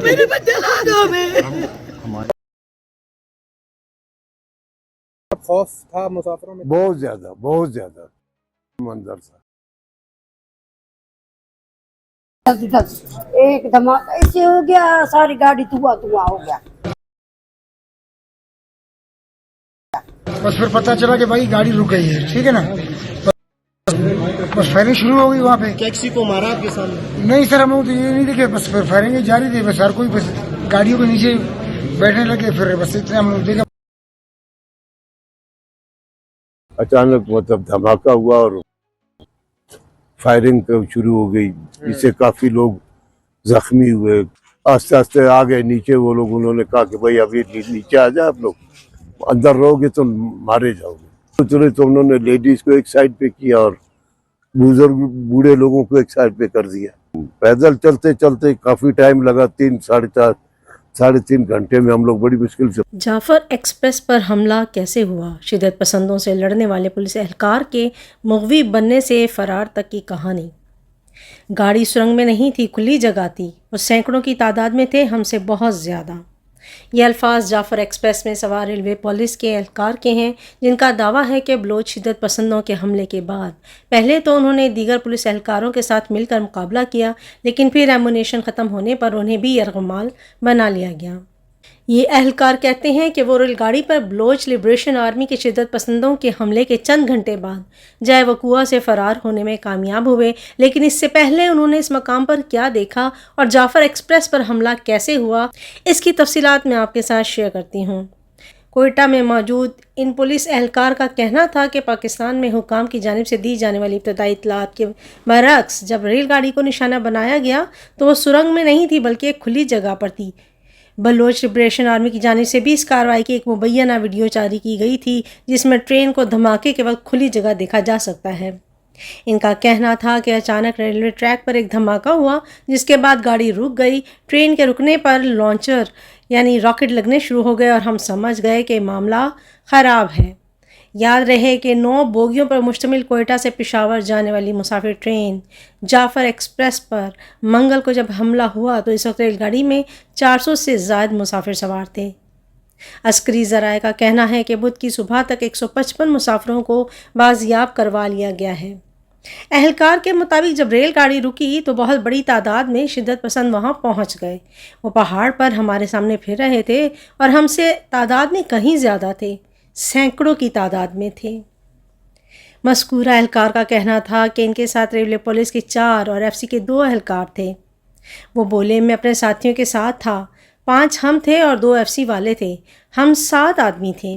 میرے بچے لا دو میں خوف تھا مسافروں میں؟ بہت زیادہ منظر تھا. ایک دھماکہ ایسے ہو گیا، ساری گاڑی دھواں ہو گیا. بس پھر پتہ چلا کہ بھائی گاڑی رک گئی ہے، ٹھیک ہے نا، بس فائرنگ شروع ہو گئی وہاں پہ. کسی کو مارا آپ کے سامنے؟ نہیں سر، ہم تو یہ نہیں دیکھے، بس پھر فائرنگ جاری تھی، بس ہر کوئی بس گاڑیوں کے نیچے بیٹھنے لگے، پھر بس اتنے ہم لوگ دیکھا. اچانک مطلب دھماکہ ہوا اور فائرنگ شروع ہو گئی، اس سے کافی لوگ زخمی ہوئے. آستے آستے آ گئے نیچے وہ لوگ، انہوں نے کہا کہ بھائی ابھی نیچے آ جائے، آپ لوگ اندر رہو گے تو مارے جاؤ گے. تو انہوں نے لیڈیز کو ایک سائڈ پہ کیا اور بزرگ بوڑھے لوگوں کو ایک سائڈ پہ کر دیا. پیدل چلتے چلتے کافی ٹائم لگا، 3-3.5 گھنٹے میں ہم لوگ بڑی مشکل سے. جعفر ایکسپریس پر حملہ کیسے ہوا؟ شدت پسندوں سے لڑنے والے پولیس اہلکار کے مغوی بننے سے فرار تک کی کہانی. گاڑی سرنگ میں نہیں تھی، کھلی جگہ تھی، وہ سینکڑوں کی تعداد میں تھے، ہم سے بہت زیادہ. یہ الفاظ جعفر ایکسپریس میں سوار ریلوے پولیس کے اہلکار کے ہیں، جن کا دعویٰ ہے کہ بلوچ شدت پسندوں کے حملے کے بعد پہلے تو انہوں نے دیگر پولیس اہلکاروں کے ساتھ مل کر مقابلہ کیا، لیکن پھر ایمونیشن ختم ہونے پر انہیں بھی یرغمال بنا لیا گیا. یہ اہلکار کہتے ہیں کہ وہ ریل گاڑی پر بلوچ لبریشن آرمی کے شدت پسندوں کے حملے کے چند گھنٹے بعد جائے وقوع سے فرار ہونے میں کامیاب ہوئے، لیکن اس سے پہلے انہوں نے اس مقام پر کیا دیکھا اور جعفر ایکسپریس پر حملہ کیسے ہوا، اس کی تفصیلات میں آپ کے ساتھ شیئر کرتی ہوں. کوئٹہ میں موجود ان پولیس اہلکار کا کہنا تھا کہ پاکستان میں حکام کی جانب سے دی جانے والی ابتدائی اطلاعات کے برعکس جب ریل گاڑی کو نشانہ بنایا گیا تو وہ سرنگ میں نہیں تھی بلکہ ایک کھلی جگہ پر تھی. بلوچ لبریشن آرمی کی جانب سے بھی اس کارروائی کی ایک مبینہ ویڈیو جاری کی گئی تھی، جس میں ٹرین کو دھماکے کے وقت کھلی جگہ دیکھا جا سکتا ہے. ان کا کہنا تھا کہ اچانک ریلوے ٹریک پر ایک دھماکہ ہوا، جس کے بعد گاڑی رک گئی. ٹرین کے رکنے پر لانچر یعنی راکٹ لگنے شروع ہو گئے اور ہم سمجھ گئے کہ معاملہ خراب ہے. یاد رہے کہ 9 بوگیوں پر مشتمل کوئٹہ سے پشاور جانے والی مسافر ٹرین جعفر ایکسپریس پر منگل کو جب حملہ ہوا تو اس وقت ریل گاڑی میں 400 سے زائد مسافر سوار تھے. عسکری ذرائع کا کہنا ہے کہ بدھ کی صبح تک 155 مسافروں کو بازیاب کروا لیا گیا ہے. اہلکار کے مطابق جب ریل گاڑی رکی تو بہت بڑی تعداد میں شدت پسند وہاں پہنچ گئے. وہ پہاڑ پر ہمارے سامنے پھر رہے تھے اور ہم سے تعداد میں کہیں زیادہ تھے، سینکڑوں کی تعداد میں تھے. مذکورہ اہلکار کا کہنا تھا کہ ان کے ساتھ ریلوے پولیس کے 4 اور ایف سی کے 2 اہلکار تھے. وہ بولے میں اپنے ساتھیوں کے ساتھ تھا، 5 ہم تھے اور 2 ایف سی والے تھے، ہم 7 آدمی تھے.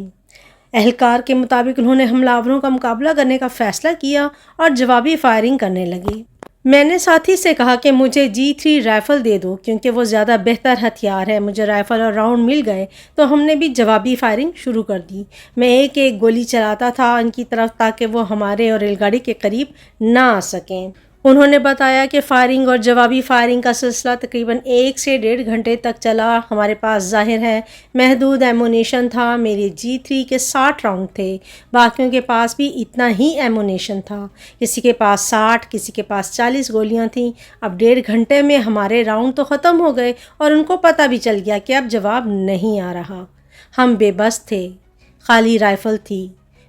اہلکار کے مطابق انہوں نے حملہ آوروں کا مقابلہ کرنے کا فیصلہ کیا اور جوابی فائرنگ کرنے لگے. میں نے ساتھی سے کہا کہ مجھے G3 رائفل دے دو کیونکہ وہ زیادہ بہتر ہتھیار ہے. مجھے رائفل اور راؤنڈ مل گئے تو ہم نے بھی جوابی فائرنگ شروع کر دی. میں ایک ایک گولی چلاتا تھا ان کی طرف تاکہ وہ ہمارے اور ریل گاڑی کے قریب نہ آ سکیں. انہوں نے بتایا کہ فائرنگ اور جوابی فائرنگ کا سلسلہ تقریباً 1 سے 1.5 گھنٹے تک چلا. ہمارے پاس ظاہر ہے محدود ایمونیشن تھا. میرے G3 کے 60 راؤنڈ تھے، باقیوں کے پاس بھی اتنا ہی ایمونیشن تھا. کسی کے پاس 60، کسی کے پاس 40 گولیاں تھیں. اب 1.5 گھنٹے میں ہمارے راؤنڈ تو ختم ہو گئے اور ان کو پتہ بھی چل گیا کہ اب جواب نہیں آ رہا. ہم بے بس تھے، خالی رائفل تھی.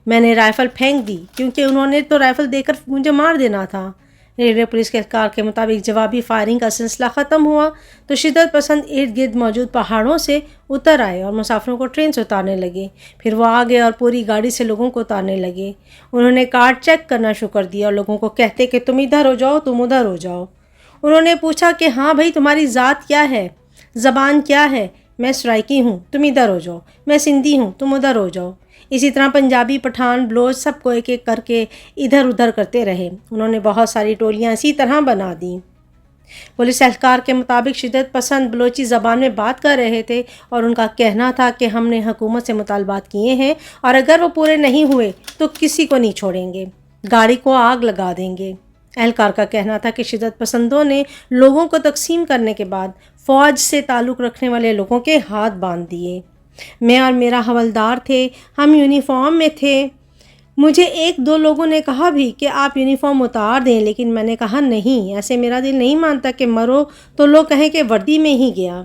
میں نے رائفل پھینک دی کیونکہ انہوں نے تو رائفل دے کر مجھے مار دینا تھا. ریلوے پولیس کے اہلکار کے مطابق جوابی فائرنگ کا سلسلہ ختم ہوا تو شدت پسند ارد گرد موجود پہاڑوں سے اتر آئے اور مسافروں کو ٹرین سے اتارنے لگے. پھر وہ آگے اور پوری گاڑی سے لوگوں کو اتارنے لگے. انہوں نے کارڈ چیک کرنا شروع کر دیا اور لوگوں کو کہتے کہ تم ادھر ہو جاؤ، تم ادھر ہو جاؤ. انہوں نے پوچھا کہ ہاں بھائی تمہاری ذات کیا ہے، زبان کیا ہے. میں سرائکی ہوں، تم ادھر ہو جاؤ. میں سندھی ہوں، تم ادھر ہو جاؤ. اسی طرح پنجابی، پٹھان، بلوچ سب کو ایک ایک کر کے ادھر ادھر کرتے رہے. انہوں نے بہت ساری ٹولیاں اسی طرح بنا دیں. پولیس اہلکار کے مطابق شدت پسند بلوچی زبان میں بات کر رہے تھے اور ان کا کہنا تھا کہ ہم نے حکومت سے مطالبات کیے ہیں اور اگر وہ پورے نہیں ہوئے تو کسی کو نہیں چھوڑیں گے، گاڑی کو آگ لگا دیں گے. اہلکار کا کہنا تھا کہ شدت پسندوں نے لوگوں کو تقسیم کرنے کے بعد فوج سے تعلق رکھنے والے لوگوں کے ہاتھ باندھ دیے. میں اور میرا حوالدار تھے، ہم یونیفارم میں تھے. مجھے ایک دو لوگوں نے کہا بھی کہ آپ یونیفارم اتار دیں، لیکن میں نے کہا نہیں، ایسے میرا دل نہیں مانتا کہ مرو تو لوگ کہیں کہ وردی میں ہی گیا۔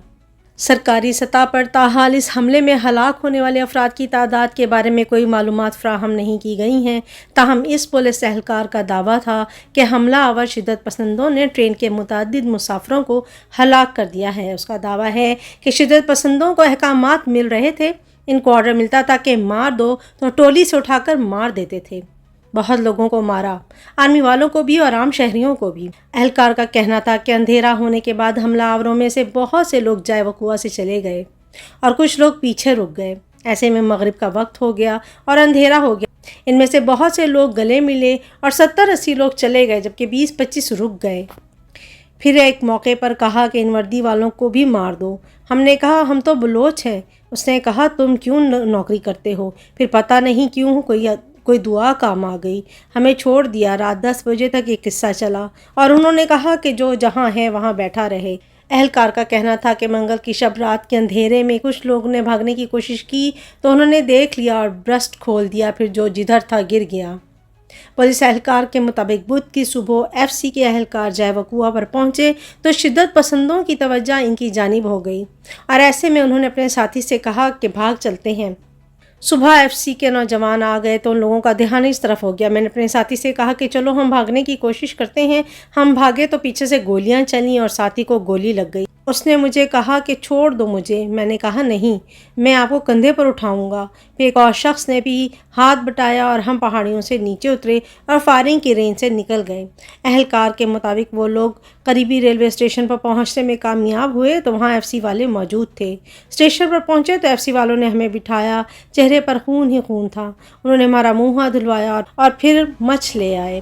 سرکاری سطح پر تاحال اس حملے میں ہلاک ہونے والے افراد کی تعداد کے بارے میں کوئی معلومات فراہم نہیں کی گئی ہیں، تاہم اس پولیس اہلکار کا دعویٰ تھا کہ حملہ آور شدت پسندوں نے ٹرین کے متعدد مسافروں کو ہلاک کر دیا ہے۔ اس کا دعویٰ ہے کہ شدت پسندوں کو احکامات مل رہے تھے، ان کو آرڈر ملتا تھا کہ مار دو تو ٹولی سے اٹھا کر مار دیتے تھے۔ بہت لوگوں کو مارا، آرمی والوں کو بھی اور عام شہریوں کو بھی۔ اہلکار کا کہنا تھا کہ اندھیرا ہونے کے بعد حملہ آوروں میں سے بہت سے لوگ جائے وقوع سے چلے گئے اور کچھ لوگ پیچھے رک گئے۔ ایسے میں مغرب کا وقت ہو گیا اور اندھیرا ہو گیا۔ ان میں سے بہت سے لوگ گلے ملے اور 70-80 لوگ چلے گئے، جبکہ 20-25 رک گئے۔ پھر ایک موقع پر کہا کہ ان وردی والوں کو بھی مار دو۔ ہم نے کہا ہم تو بلوچ ہیں۔ اس نے کہا تم کیوں نوکری کرتے ہو؟ پھر پتہ نہیں کیوں کوئی دعا کام آ گئی، ہمیں چھوڑ دیا۔ رات 10 بجے تک یہ قصہ چلا اور انہوں نے کہا کہ جو جہاں ہے وہاں بیٹھا رہے۔ اہلکار کا کہنا تھا کہ منگل کی شب رات کے اندھیرے میں کچھ لوگوں نے بھاگنے کی کوشش کی تو انہوں نے دیکھ لیا اور برسٹ کھول دیا، پھر جو جدھر تھا گر گیا۔ پولیس اہلکار کے مطابق بدھ کی صبح ایف سی کے اہلکار جائے وقوع پر پہنچے تو شدت پسندوں کی توجہ ان کی جانب ہو گئی اور ایسے میں انہوں نے اپنے ساتھی سے کہا کہ بھاگ چلتے ہیں۔ صبح ایف سی کے نوجوان آ گئے تو ان لوگوں کا دھیان اس طرف ہو گیا۔ میں نے اپنے ساتھی سے کہا کہ چلو ہم بھاگنے کی کوشش کرتے ہیں۔ ہم بھاگے تو پیچھے سے گولیاں چلیں اور ساتھی کو گولی لگ گئی۔ اس نے مجھے کہا کہ چھوڑ دو مجھے۔ میں نے کہا نہیں، میں آپ کو کندھے پر اٹھاؤں گا۔ پھر ایک اور شخص نے بھی ہاتھ بٹایا اور ہم پہاڑیوں سے نیچے اترے اور فائرنگ کی رینج سے نکل گئے۔ اہلکار کے مطابق وہ لوگ قریبی ریلوے اسٹیشن پر پہنچنے میں کامیاب ہوئے تو وہاں ایف سی والے موجود تھے۔ اسٹیشن پر پہنچے تو ایف سی والوں نے ہمیں بٹھایا، چہرے پر خون ہی خون تھا۔ انہوں نے ہمارا منہ ہاتھ دھلوایا اور پھر مچھ لے آئے۔